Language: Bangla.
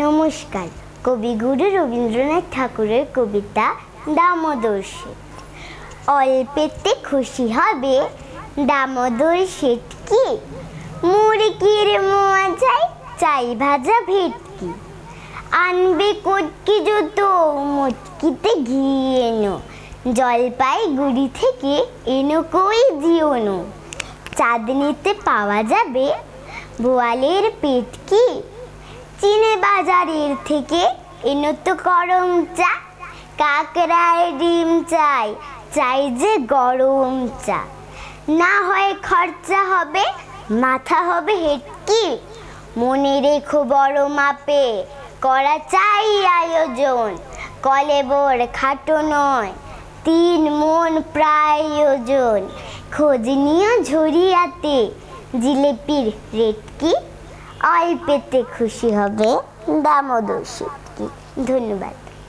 নমস্কার। কবিগুরু রবীন্দ্রনাথ ঠাকুরের কবিতা দামোদর শেঠ। অল্পেতে খুশি হবে দামোদর শেঠ কি, মুড়কির মোয়া চাই, চাই ভাজা ভেটকি। আনবে কটকি জুতো, মুটকিতে ঘি এনো, জলপাইগুড়ি থেকে এনো কই জিওনো। চাঁদনিতে পাওয়া যাবে বোয়ালের পেটকি, চিনে বাজারের থেকে এনো তো গরম চা। কাকড়ায় ডিম চাই, চাই যে গরম চা। না হয় খরচা হবে, মাথা হবে হেটকি। মনে রেখো বড় মাপে করা চাই আয়োজন, কলেবর খাটো নয় 3 মণ প্রায় ওজন। খোঁজ নিও ঝরিয়াতে জিলেপির রেট কি, অল্পেতে খুশি হবে দামোদর শেঠ কি। ধন্যবাদ।